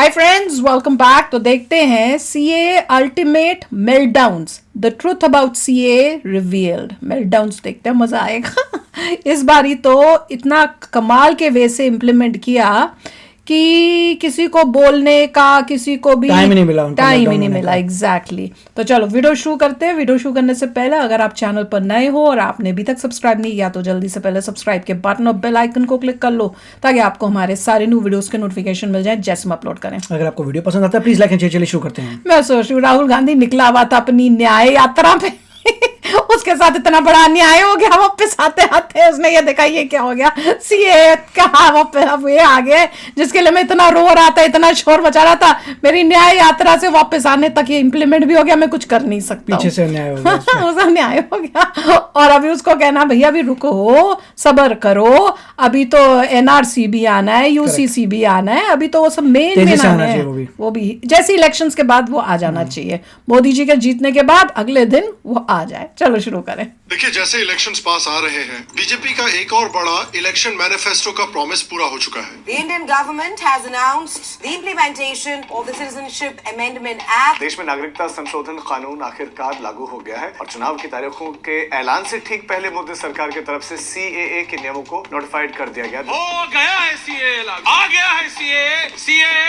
Hi friends, welcome back. तो देखते हैं CA ultimate meltdowns, the truth about CA revealed. Meltdowns देखते हैं, मजा आएगा। इस बारी तो इतना कमाल के वे से इम्प्लीमेंट किया कि किसी को बोलने का, किसी को भी टाइम ही नहीं मिला। एग्जैक्टली। तो चलो वीडियो शुरू करते हैं। वीडियो शुरू करने से पहले अगर आप चैनल पर नए हो और आपने अभी तक सब्सक्राइब नहीं किया तो जल्दी से पहले सब्सक्राइब के बटन और बेल आइकन को क्लिक कर लो ताकि आपको हमारे सारे न्यू वीडियोस के नोटिफिकेशन मिल जाए जैसे हम अपलोड करें। अगर आपको वीडियो पसंद आता है प्लीज लाइक एंड चलिए शुरू करते हैं। मैं सोच रही हूँ राहुल गांधी निकला हुआ था अपनी न्याय यात्रा पे उसके साथ इतना बड़ा अन्याय हो गया, वापस आते आते उसने ये देखा ये क्या हो गया, सीए कहा वापस अब ये आ गए जिसके लिए मैं इतना रो रहा था, इतना शोर मचा रहा था। मेरी न्याय यात्रा से वापस आने तक ये इम्प्लीमेंट भी हो गया, मैं कुछ कर नहीं सकता। पीछे से अन्याय हो गया। उसका अन्याय हो गया और अभी उसको कहना भैया अभी रुको, सबर करो, अभी तो एनआरसी भी आना है, यूसीसी भी आना है, अभी तो वो सब मेन आना है। वो भी जैसे इलेक्शंस के बाद वो आ जाना चाहिए, मोदी जी के जीतने के बाद अगले दिन वो आ जाए। चलो शुरू करें। देखिए, जैसे इलेक्शंस पास आ रहे हैं, बीजेपी का एक और बड़ा इलेक्शन मैनिफेस्टो का प्रॉमिस पूरा हो चुका है। The Indian government has announced the implementation of the Citizenship Amendment Act. देश में नागरिकता संशोधन कानून आखिरकार लागू हो गया है और चुनाव की तारीखों के ऐलान से ठीक पहले मोदी सरकार की तरफ से सीएए के नियमों को नोटिफाइड कर दिया गया। हो गया है सीएए लागू, आ गया है सीएए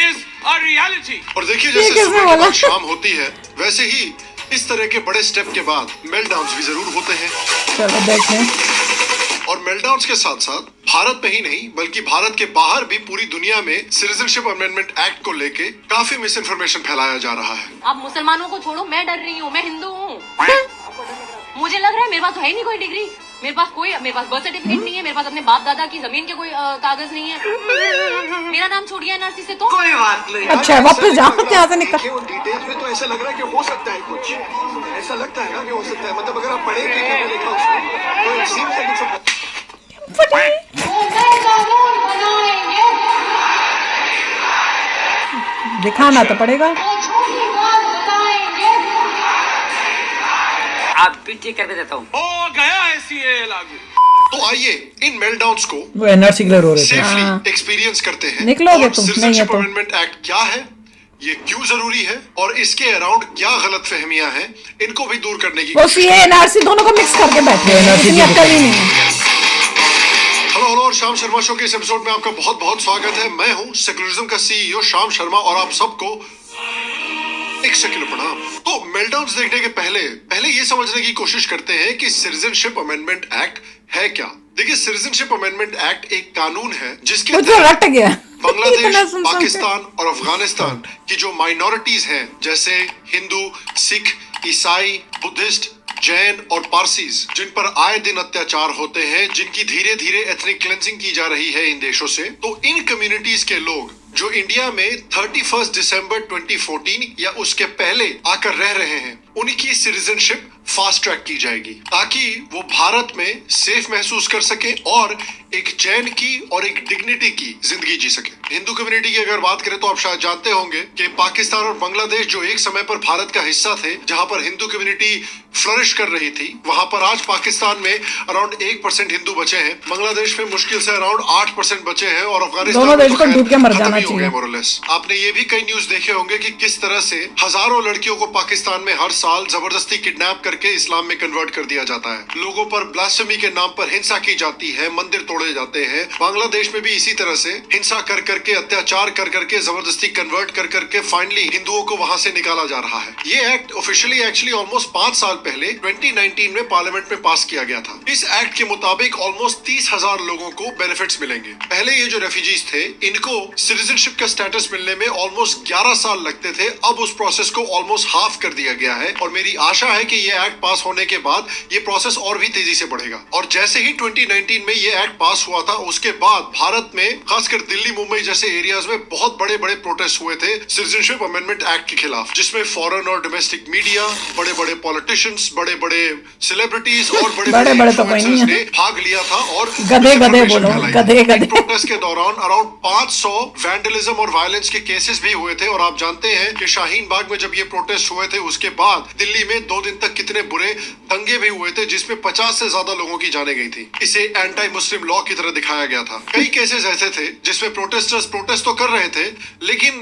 इज अ रियलिटी। और देखिए, जैसे सुबह के बाद शाम होती है वैसे ही इस तरह के बड़े स्टेप के बाद मेल्टडाउन्स भी जरूर होते हैं। चलो देखें। और मेल्टडाउन्स के साथ साथ भारत में ही नहीं बल्कि भारत के बाहर भी पूरी दुनिया में सिटीजनशिप अमेंडमेंट एक्ट को लेके काफी मिस इन्फॉर्मेशन फैलाया जा रहा है। अब मुसलमानों को छोड़ो, मैं डर रही हूँ, मैं हिंदू हूँ। मुझे लग रहा है मेरे पास तो है नहीं कोई डिग्री, मेरे पास बर्थ सर्टिफिकेट नहीं है, मेरे पास अपने बाप दादा की जमीन के कोई कागज नहीं है, मेरा नाम छोड़ गया एनआरसी से। तो कोई बात नहीं। अच्छा वापस जाओ, यहाँ से निकल। डिटेल्स में तो ऐसा लग रहा है कि हो सकता है, कुछ ऐसा लगता है ना कि हो सकता है, मतलब अगर आप पढ़े लिखा उसमें तो इट सीम्स लाइक इट्स दिखाना तो पड़ेगा। आप पीछे करके देता हूँ। हो गया है सीएए लागू। तो आइए इन मेल्टडाउन्स को वो एनआरसी के लिए रो रहे थे। सेफली एक्सपीरियंस करते हैं। निकलोगे और तुम, नहीं है सिटीजनशिप तो। अमेंडमेंट एक्ट क्या है, ये क्यों जरूरी है और इसके अराउंड क्या गलतफहमियां हैं, इनको भी दूर करने की वो सीए एनआरसी दोनों को मिक्स करके बैठे हैं, इतनी अक्ल ही नहीं है। हेलो और शाम शर्मा शो के इस एपिसोड में आपका बहुत बहुत स्वागत है। मैं हूं सेक्युलरिज्म का सीईओ शाम शर्मा और आप सबको एक सेकंड प्रणाम। तो मेल्टडाउन्स देखने के पहले ये समझने की कोशिश करते हैं कि सिटीजनशिप अमेंडमेंट एक्ट है क्या। देखिए, सिटीजनशिप अमेंडमेंट एक्ट एक कानून है जिसके रट गया। बांग्लादेश, पाकिस्तान और अफगानिस्तान की जो माइनॉरिटीज हैं जैसे हिंदू, सिख, ईसाई, बुद्धिस्ट, जैन और पारसीज, जिन पर आए दिन अत्याचार होते हैं, जिनकी धीरे धीरे एथनिक क्लेंजिंग की जा रही है इन देशों से, तो इन कम्युनिटीज के लोग जो इंडिया में 31 दिसंबर 2014 या उसके पहले आकर रह रहे हैं, उनकी सिटीजनशिप फास्ट ट्रैक की जाएगी ताकि वो भारत में सेफ महसूस कर सके और एक चैन की और एक डिग्निटी की जिंदगी जी सके। हिंदू कम्युनिटी की अगर बात करें तो आप शायद जानते होंगे कि पाकिस्तान और बांग्लादेश जो एक समय पर भारत का हिस्सा थे, जहां पर हिंदू कम्युनिटी फ्लरिश कर रही थी, वहां पर आज पाकिस्तान में अराउंड 1% हिंदू बचे हैं, बांग्लादेश में मुश्किल से अराउंड 8% बचे हैं और अफगानिस्तान में तो डूब के मर जाना हो गए मोरलेस। आपने ये भी कई न्यूज देखे होंगे कि किस तरह से हजारों लड़कियों को पाकिस्तान में हर साल जबरदस्ती किडनैप करके इस्लाम में कन्वर्ट कर दिया जाता है। लोगों पर ब्लास्फेमी के नाम पर हिंसा की जाती है, मंदिर तोड़े जाते हैं। बांग्लादेश में भी इसी तरह से हिंसा कर करके, अत्याचार कर करके, जबरदस्ती कन्वर्ट कर करके फाइनली हिंदुओं को वहां से निकाला जा रहा है। ये एक्ट ऑफिशियली एक्चुअली ऑलमोस्ट 5 साल पहले 2019 में पार्लियामेंट में पास किया गया था। इस एक्ट के मुताबिक ऑलमोस्ट 30,000 लोगों को बेनिफिट्स मिलेंगे। पहले ये जो रेफ्यूजीज थे, इनको सिटीजनशिप का स्टेटस मिलने में ऑलमोस्ट 11 साल लगते थे, अब उस प्रोसेस को ऑलमोस्ट हाफ कर दिया गया है और मेरी आशा है कि ये एक्ट पास होने के बाद ये प्रोसेस और भी तेजी से बढ़ेगा। और जैसे ही 2019 में ये एक्ट पास हुआ था, उसके बाद भारत में खासकर दिल्ली, मुंबई जैसे एरियाज में बहुत बड़े बड़े प्रोटेस्ट हुए थे सिटीजनशिप अमेंडमेंट एक्ट के खिलाफ, जिसमें फॉरेन और डोमेस्टिक मीडिया, बड़े बड़े पॉलिटिशियंस, बड़े बड़े सेलिब्रिटीज और बड़े बड़े इन्फ्लुएंसर्स ने भाग लिया था और गधे बोलो, गधे प्रोटेस्ट के दौरान अराउंड 500 वैंडलिज्म और वायलेंस के केसेस भी हुए थे। और आप जानते हैं कि शाहीन बाग में जब ये प्रोटेस्ट हुए थे, उसके बाद दिल्ली में 2 दिन तक कितने इतने बुरे दंगे भी हुए थे जिसमें 50 से ज्यादा लोगों की जाने गई थी। इसे एंटी मुस्लिम लॉ की तरह दिखाया गया था। कई केसेस ऐसे थे जिसमें प्रोटेस्टर्स प्रोटेस्ट तो कर रहे थे लेकिन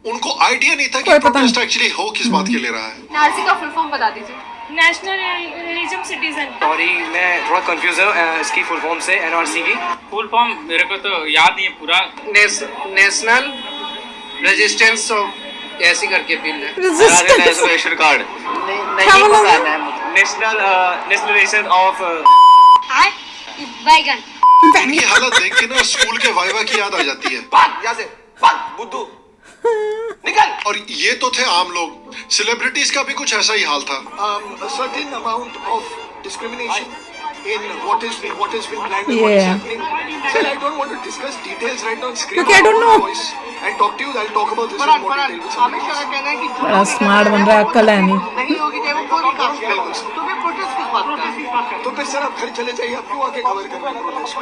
उनको आइडिया नहीं था कि प्रोटेस्ट एक्चुअली हो किस बात के लिए रहा है। नारसी का फुल फॉर्म बता दीजिए। Nationalism citizen. सॉरी मैं थोड़ा कंफ्यूज हूँ इसकी फुल फॉर्म से एनआरसी की। फुल फॉर्म मेरे को तो याद नहीं है पूरा। नेशनल रेजिस्टेंस ऑफ ऐसी करके बिल है। Resistance? नेशनल रेशन कार्ड क्या नहीं बोला पता है। नेशनल रेशन ऑफ बैगन। इनकी हालत देख के ना स्कूल के वाइवा की याद आ जाती है। भाग यहाँ से, भाग बुद्धू निकल। और ये तो थे आम लोग, सेलिब्रिटीज का भी कुछ ऐसा ही हाल था। A certain amount of discrimination in what has been planned and what is Yeah. happening. Sir, I don't want to discuss details right now on screen. क्योंकि I don't know. And talk to you. I'll talk about this in more detail with somebody else. बड़ा smart बन रहा है, अक्ल है नहीं। तो फिर सर आप घर चले जाइए, आप क्यों आके कवर कर रहे हैं protest?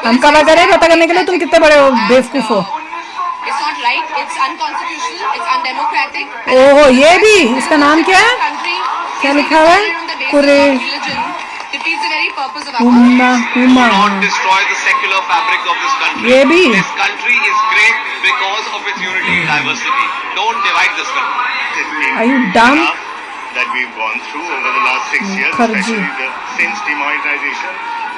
हम कवर करें पता करने के लिए तुम कितने बड़े हो बेवकूफ हो। It's not right. It's unconstitutional. It's undemocratic. ओहो ये भी, इसका नाम क्या है? Country क्या is लिखा हुआ है? dependent on the basis कुरे of religion. Defeats the very purpose of our Huma Huma. destroy the secular fabric of this country. ये भी This country is great because of its unity and diversity. Don't divide this country. Are you dumb? That we've gone through over the last 6 years, Mukherjee. especially since demonetization,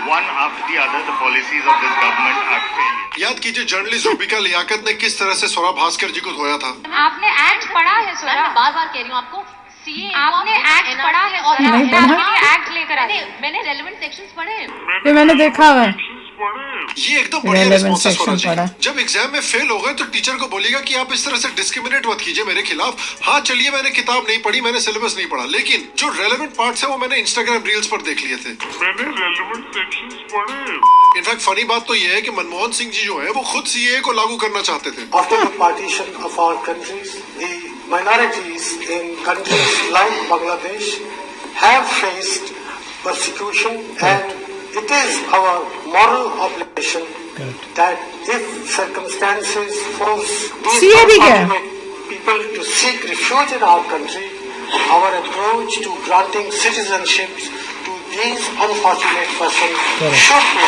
one after the other, the policies of this government are failing. याद कीजिए journalist Rubika Liaquat ने किस तरह से स्वरा भास्कर जी को धोया था। आपने एक्ट पढ़ा है मैं सोरा? बार बार कह रही हूँ आपको सीए आपने एक्ट पढ़ा है और सोरा? नहीं पढ़ा। एक्ट लेकर आए। मैंने रेलेवेंट सेक्शंस पढ़े हैं। ये मैंने देखा हुआ है। ये एकदम बढ़िया Relevant रिस्पॉन्स है स्वरा section पढ़ा। जी। जब एग्जाम में फेल हो गए तो टीचर को बोलिएगा कि आप इस तरह से डिस्क्रिमिनेट मत कीजिए मेरे खिलाफ। हाँ चलिए मैंने किताब नहीं पढ़ी, मैंने सिलेबस नहीं पढ़ा, लेकिन जो रेलेवेंट पार्ट्स है वो मैंने इंस्टाग्राम रील्स पर देख लिए थे। इनफैक्ट फनी बात तो ये है कि मनमोहन सिंह जी जो है वो खुद सीए को लागू करना चाहते थे। After the partition of our countries, the minorities in countries like Bangladesh have faced persecution, and it is our moral obligation that if circumstances force these CA भी क्या है? unfortunate people to seek refuge in our country, our approach to granting citizenship to these unfortunate persons should be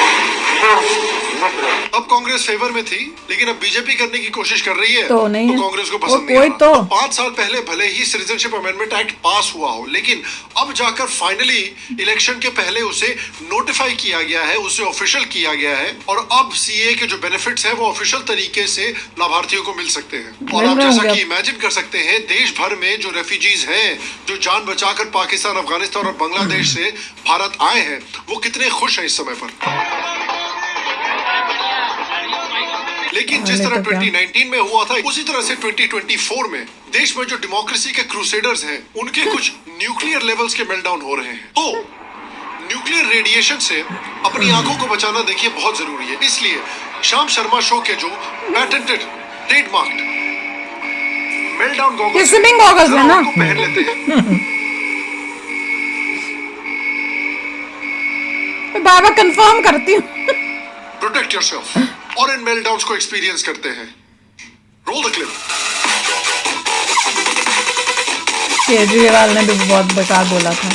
most liberal. अब Congress favour में थी लेकिन अब BJP करने की कोशिश कर रही है तो नहीं है। कांग्रेस को वो पसंद नहीं कोई आ तो। रहा। 5 साल पहले भले ही सिटीजनशिप अमेंडमेंट एक्ट पास हुआ हो लेकिन अब जाकर फाइनली इलेक्शन के पहले उसे नोटिफाई किया गया है, उसे ऑफिशियल किया गया है और अब सीए के जो बेनिफिट्स हैं वो ऑफिशियल तरीके से लाभार्थियों को मिल सकते हैं। और मिल आप रहे जैसा होंगे कि इमेजिन कर सकते हैं देश भर में जो रेफ्यूजीज हैं जो जान बचाकर पाकिस्तान, अफगानिस्तान और बांग्लादेश से भारत आए हैं वो कितने खुश हैं इस समय पर। लेकिन जिस तरह 2019 में हुआ था उसी तरह से 2024 में देश में जो डेमोक्रेसी के क्रूसेडर्स हैं उनके कुछ न्यूक्लियर लेवल्स के मेल्टडाउन हो रहे हैं। तो न्यूक्लियर रेडिएशन से अपनी आंखों को बचाना देखिए बहुत जरूरी है। इसलिए श्याम शर्मा शो के जो पैटेंटेड ट्रेडमार्क्ड मेल्टडाउन गॉगल्स ये स्विमिंग गॉगल्स है ना? पहन लेते हैं। मैं बाबा कंफर्म करती हूँ। प्रोटेक्ट योरसेल्फ और इन मेल्टडाउन्स को एक्सपीरियंस करते हैं। Role the clip. केजरीवाल ने भी बहुत बेकार बोला था।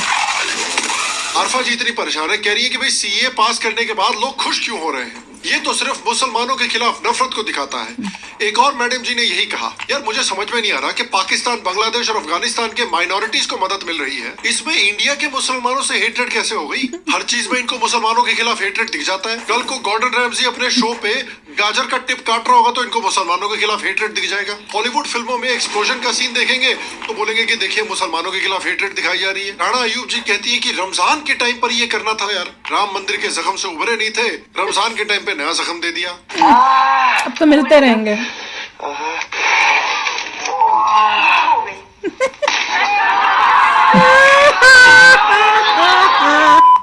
आरफा जी इतनी परेशान है, कह रही है कि भाई सीए पास करने के बाद लोग खुश क्यों हो रहे हैं। ये तो सिर्फ मुसलमानों के खिलाफ नफरत को दिखाता है। एक और मैडम जी ने यही कहा, यार मुझे समझ में नहीं आ रहा कि पाकिस्तान, बांग्लादेश और अफगानिस्तान के माइनॉरिटीज को मदद मिल रही है, इसमें इंडिया के मुसलमानों से हेट्रेड कैसे हो गई। हर चीज में इनको मुसलमानों के खिलाफ हेट्रेड दिख जाता है। कल को गॉर्डन रैमजी अपने शो पे गाजर का टिप काट रहा होगा तो इनको मुसलमानों के खिलाफ हेट्रेड दिख जाएगा। हॉलीवुड फिल्मों में एक्सप्लोजन का सीन देखेंगे तो बोलेंगे कि देखिए मुसलमानों के खिलाफ हेट्रेड दिखाई जा रही है। राणा अयूब जी कहती है कि रमजान के टाइम पर ये करना था यार, राम मंदिर के जख्म से उभरे नहीं थे, रमजान के टाइम पे नया जख्म दे दिया। अब तो मिलते रहेंगे।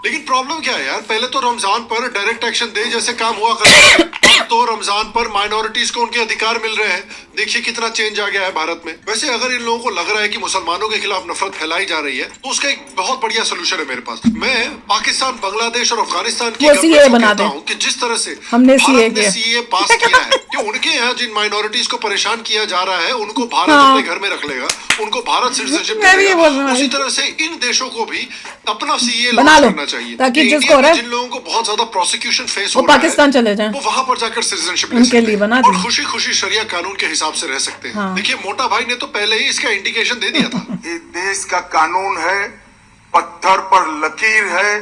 लेकिन प्रॉब्लम क्या है यार? पहले तो रमजान पर डायरेक्ट एक्शन दे जैसे काम हुआ करता था। अब तो रमजान पर माइनॉरिटीज को उनके अधिकार मिल रहे हैं। देखिए कितना चेंज आ गया है भारत में। वैसे अगर इन लोगों को लग रहा है कि मुसलमानों के खिलाफ नफरत फैलाई जा रही है तो उसका एक बहुत बढ़िया सोल्यूशन है मेरे पास। मैं पाकिस्तान, बांग्लादेश और अफगानिस्तान की गवर्नमेंट को कहता हूं कि जिस तरह से हमने भारत ने सीए पास किया है कि उनके यहाँ जिन माइनॉरिटीज को परेशान किया जा रहा है उनको भारत अपने घर में रख लेगा, उनको भारत सिटीजनशिप देगा। उसी तरह से इन देशों को भी अपना सीए लॉन्च करना चाहिए ताकि जिन लोगों को बहुत ज्यादा प्रोसिक्यूशन फेस हो रहा है पाकिस्तान चले जाएं, वो वहां पर जाकर सिटीजनशिप ले उनके लिए सकते बना हैं दी। और खुशी खुशी शरिया कानून के हिसाब से रह सकते हैं। देखिए मोटा भाई ने तो पहले ही इसका इंडिकेशन दे दिया था। ये देश का कानून है, पत्थर पर लकीर है,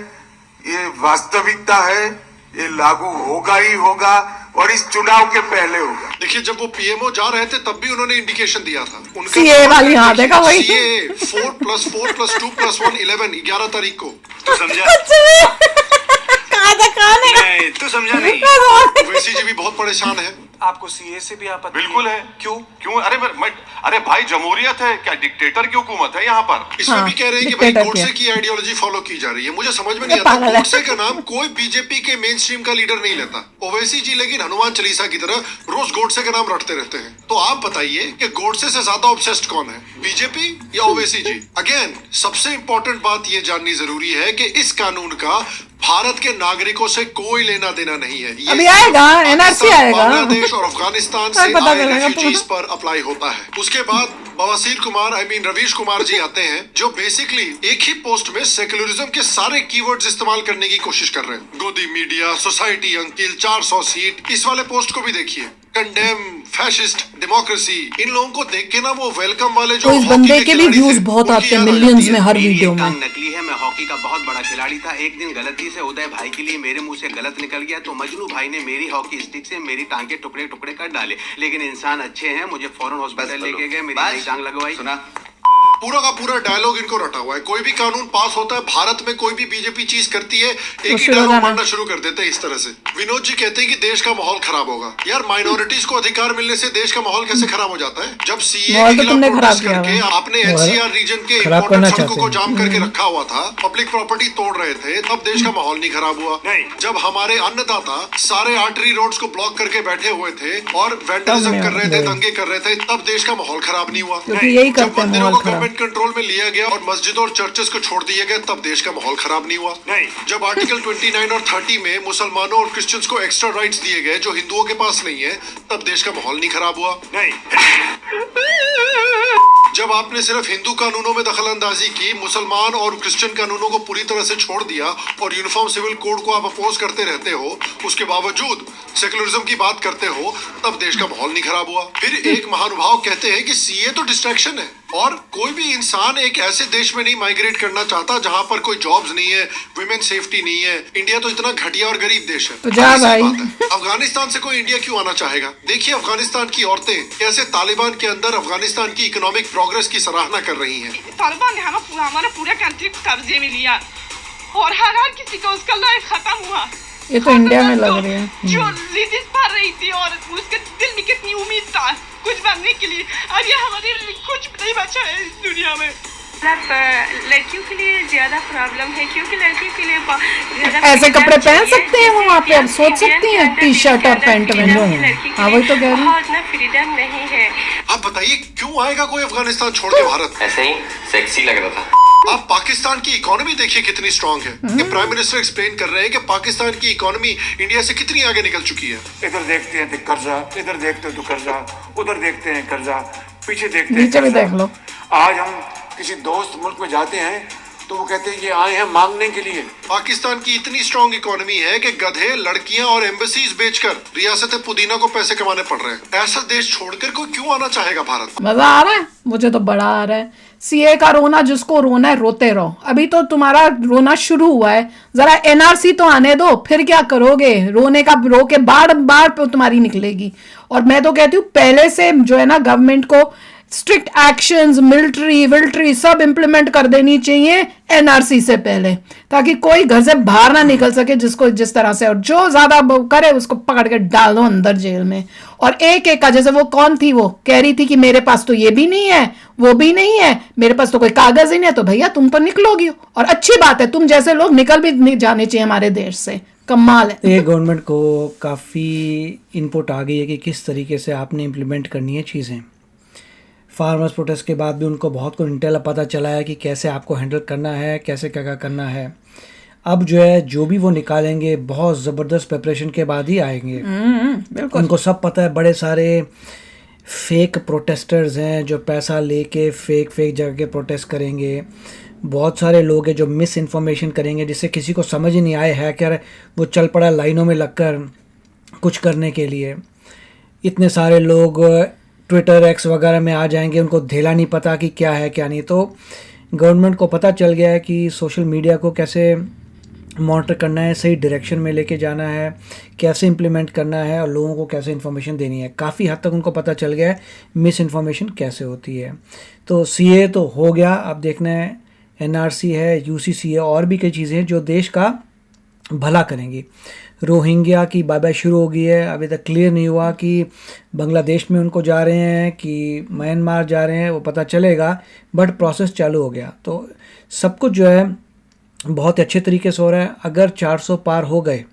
ये वास्तविकता है, ये लागू होगा ही होगा और इस चुनाव के पहले होगा। देखिए जब वो पीएमओ जा रहे थे तब भी उन्होंने इंडिकेशन दिया था। उनका सीए वाली हाँ देखा वही सीए 4+4+2+1 11 तारीख को। तो समझा नहीं, तो समझा नहीं। ओवैसी जी भी बहुत परेशान है। आपको सीए से भी आपत्ति बिल्कुल है। क्यों? अरे भाई जमहूरियत है क्या? डिक्टेटर की हुकूमत है यहाँ पर। इसमें भी कह रहे हैं कि भाई गोडसे की आइडियोलॉजी फॉलो की जा रही है। मुझे समझ में नहीं आता, गोडसे का नाम कोई बीजेपी के मेन स्ट्रीम का लीडर नहीं लेता। ओवैसी जी लेकिन हनुमान चालीसा की तरह रोज गोडसे का नाम रटते रहते हैं। तो आप बताइए कि गोडसे से ज्यादा ऑब्सेस्ड कौन है, बीजेपी या ओवैसी जी? अगेन सबसे इंपॉर्टेंट बात ये जाननी जरूरी है कि इस कानून का भारत के नागरिकों से कोई लेना देना नहीं है। ये अभी आएगा, एनआरसी आएगा, बांग्लादेश और अफगानिस्तान से आए रेफ्यूजीज पर अप्लाई होता है। उसके बाद बवासीर कुमार रवीश कुमार जी आते हैं जो बेसिकली एक ही पोस्ट में सेक्युलरिज्म के सारे कीवर्ड्स इस्तेमाल करने की कोशिश कर रहे हैं। गोदी मीडिया, सोसाइटी अंकिल, 400 सीट, इस वाले पोस्ट को भी देखिए। कंडेम, फैशिस्ट, डेमोक्रेसी, इन लोगों को देख के ना वो वेलकम वाले जो तो इस बंदे के भी व्यूज बहुत आते हैं मिलियंस में हर वीडियो में। नकली है, मैं हॉकी का बहुत बड़ा खिलाड़ी था। एक दिन गलती से उदय भाई के लिए मेरे मुंह से गलत निकल गया तो मजनू भाई ने मेरी हॉकी स्टिक से मेरी टांगे टुकड़े टुकड़े कर डाले। लेकिन इंसान अच्छे हैं, मुझे फौरन हॉस्पिटल लेके गए, मेरी नई टांग लगवाई। सुना पूरा का पूरा डायलॉग इनको रटा हुआ है। कोई भी कानून पास होता है भारत में, कोई भी बीजेपी चीज करती है, एक ही डायलॉग मारना शुरू कर देते हैं इस तरह से। विनोद जी कहते हैं कि देश का माहौल खराब होगा। यार माइनॉरिटीज को अधिकार मिलने से देश का माहौल कैसे खराब हो जाता है? जब सीए के खिलाफ प्रोटेस्ट करके आपने एनसीआर रीजन के इंपॉर्टेंट सड़कों को जाम करके रखा हुआ था, पब्लिक प्रॉपर्टी तोड़ रहे थे, तब देश का माहौल नहीं खराब हुआ। जब हमारे अन्नदाता सारे आर्टरी रोड्स को ब्लॉक करके बैठे हुए थे और वैंडलिज्म कर रहे थे, दंगे कर रहे थे, तब देश का माहौल खराब नहीं हुआ। जब मंदिरों को गवर्नमेंट कंट्रोल में लिया गया और मस्जिदों और चर्चेस को छोड़ दिया गया, तब देश का माहौल खराब नहीं हुआ। जब आर्टिकल 29 और 30 में मुसलमानों और क्रिश्चियंस को एक्स्ट्रा राइट्स दिए गए जो हिंदुओं के पास नहीं है, तब देश का माहौल नहीं खराब हुआ। जब आपने सिर्फ हिंदू कानूनों में दखल अंदाजी की, मुसलमान और क्रिश्चियन कानूनों को पूरी तरह से छोड़ दिया और यूनिफॉर्म सिविल कोड को आप अपोज करते रहते हो, उसके बावजूद सेकुलरिज्म की बात करते हो, तब देश का माहौल नहीं खराब हुआ। फिर एक महानुभाव कहते हैं कि सीए तो डिस्ट्रैक्शन है और कोई भी इंसान एक ऐसे देश में नहीं माइग्रेट करना चाहता जहां पर कोई जॉब्स नहीं है, विमेन सेफ्टी नहीं है। इंडिया तो इतना घटिया और गरीब देश है। तो जा भाई। अफगानिस्तान से कोई इंडिया क्यों आना चाहेगा? देखिए अफगानिस्तान की औरतें कैसे तालिबान के अंदर अफगानिस्तान की इकोनॉमिक प्रोग्रेस की सराहना कर रही हैं। तालिबान ने हमारा पूरा कंट्री को कब्जे में लिया और हर किसी का उसका लाइफ खत्म हुआ। ये तो इंडिया में लग रही है। जो रिजिस भर रही थी और उसके दिल में कितनी उम्मीद था कुछ बनने के लिए, अब ये हमारे लिए कुछ नहीं बचा है इस दुनिया में। लड़कियों के लिए ज्यादा प्रॉब्लम है क्योंकि लड़कियों के लिए ऐसे कपड़े पहन सकते हैं वो वहाँ पे, आप सोच सकती हैं टी शर्ट और पैंट में। हाँ वही तो कह रही हूँ, इतना फ्रीडम नहीं है। आप बताइए क्यों आएगा कोई अफगानिस्तान छोड़ के भारत? ऐसे ही सेक्सी लग रहा था। आप पाकिस्तान की इकोनॉमी देखिए कितनी स्ट्रांग है। ये प्राइम मिनिस्टर एक्सप्लेन कर रहे हैं कि पाकिस्तान की इकोनॉमी इंडिया से कितनी आगे निकल चुकी है। इधर देखते हैं तो कर्जा, इधर देखते हैं तो कर्जा, उधर देखते हैं कर्जा, पीछे देखते हैं नीचे भी देख लो। आज हम किसी दोस्त मुल्क में जाते हैं तो वो कहते हैं ये आए हैं मांगने के लिए। पाकिस्तान की इतनी स्ट्रांग इकोनॉमी है कि गधे, लड़कियां और एम्बेसीज बेचकर रियासत पुदीना को पैसे कमाने पड़ रहे हैं। ऐसा देश छोड़कर कोई क्यों आना चाहेगा भारत? मजा आ रहा है, मुझे तो बड़ा आ रहा है। सीए का रोना, जिसको रोना है रोते रहो, अभी तो तुम्हारा रोना शुरू हुआ है। जरा एनआरसी तो आने दो, फिर क्या करोगे? रोने का रो के बार बार पे तुम्हारी निकलेगी। और मैं तो कहती हूँ पहले से जो है ना गवर्नमेंट को स्ट्रिक्ट एक्शंस, मिलिट्री सब इंप्लीमेंट कर देनी चाहिए एनआरसी से पहले, ताकि कोई घर से बाहर ना निकल सके जिसको जिस तरह से, और जो ज्यादा करे उसको पकड़ के डाल दो अंदर जेल में। और एक का, जैसे वो कौन थी, वो कह रही थी कि मेरे पास तो ये भी नहीं है, वो भी नहीं है, मेरे पास तो कोई कागज ही नहीं है, तो भैया तुम तो निकलोगी। और अच्छी बात है, तुम जैसे लोग निकल भी जाने चाहिए हमारे देश से, कमाल है। ये गवर्नमेंट को काफ़ी इनपुट आ गई है कि किस तरीके से आपने इम्प्लीमेंट करनी है चीज़ें। फार्मर्स प्रोटेस्ट के बाद भी उनको बहुत कुछ इंटेल पता चला है कि कैसे आपको हैंडल करना है, कैसे क्या क्या करना है। अब जो है जो भी वो निकालेंगे बहुत ज़बरदस्त प्रिपरेशन के बाद ही आएंगे। बिल्कुल, उनको सब पता है, बड़े सारे फेक प्रोटेस्टर्स हैं जो पैसा लेके फेक जगह के प्रोटेस्ट करेंगे। बहुत सारे लोग हैं जो मिस इन्फॉर्मेशन करेंगे जिससे किसी को समझ ही नहीं आए है क्या, वो चल पड़ा लाइनों में लगकर कुछ करने के लिए। इतने सारे लोग ट्विटर एक्स वगैरह में आ जाएंगे, उनको धेला नहीं पता कि क्या है क्या नहीं। तो गवर्नमेंट को पता चल गया है कि सोशल मीडिया को कैसे मॉनिटर करना है, सही डायरेक्शन में लेके जाना है, कैसे इम्प्लीमेंट करना है और लोगों को कैसे इन्फॉर्मेशन देनी है। काफ़ी हद तक उनको पता चल गया है मिस इन्फॉर्मेशन कैसे होती है। तो सीए तो हो गया, अब देखना है एनआरसी है, यूसीसी है, और भी कई चीज़ें हैं जो देश का भला करेंगी। रोहिंग्या की बाय शुरू हो गई है, अभी तक क्लियर नहीं हुआ कि बांग्लादेश में उनको जा रहे हैं कि म्यांमार जा रहे हैं, वो पता चलेगा, बट प्रोसेस चालू हो गया। तो सब कुछ जो है बहुत अच्छे तरीके से हो रहा है। अगर 400 पार हो गए,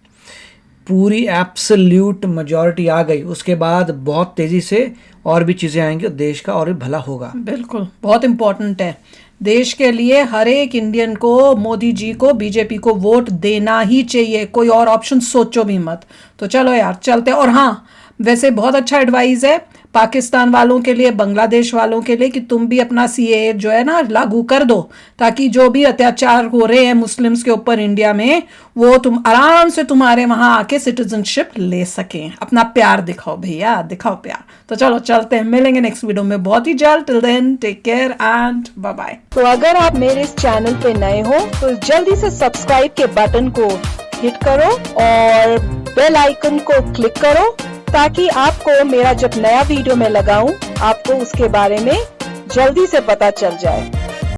पूरी एब्सोल्यूट मेजॉरिटी आ गई, उसके बाद बहुत तेज़ी से और भी चीज़ें आएंगी और देश का और भी भला होगा। बिल्कुल, बहुत इम्पोर्टेंट है देश के लिए। हर एक इंडियन को, मोदी जी को, बीजेपी को वोट देना ही चाहिए, कोई और ऑप्शन सोचो भी मत। तो चलो यार चलते। और हाँ, वैसे बहुत अच्छा एडवाइस है पाकिस्तान वालों के लिए, बांग्लादेश वालों के लिए, कि तुम भी अपना सीएए जो है ना लागू कर दो, ताकि जो भी अत्याचार हो रहे हैं मुस्लिम्स के ऊपर इंडिया में, वो तुम आराम से तुम्हारे वहां आके सिटीजनशिप ले सकें। अपना प्यार दिखाओ भैया, दिखाओ प्यार। तो चलो चलते हैं, मिलेंगे नेक्स्ट वीडियो में बहुत ही जल्द। Till then take care and bye bye. तो अगर आप मेरे इस चैनल पे नए हो तो जल्दी से सब्सक्राइब के बटन को हिट करो और बेल आइकन को क्लिक करो, ताकि आपको मेरा जब नया वीडियो मैं लगाऊं आपको उसके बारे में जल्दी से पता चल जाए।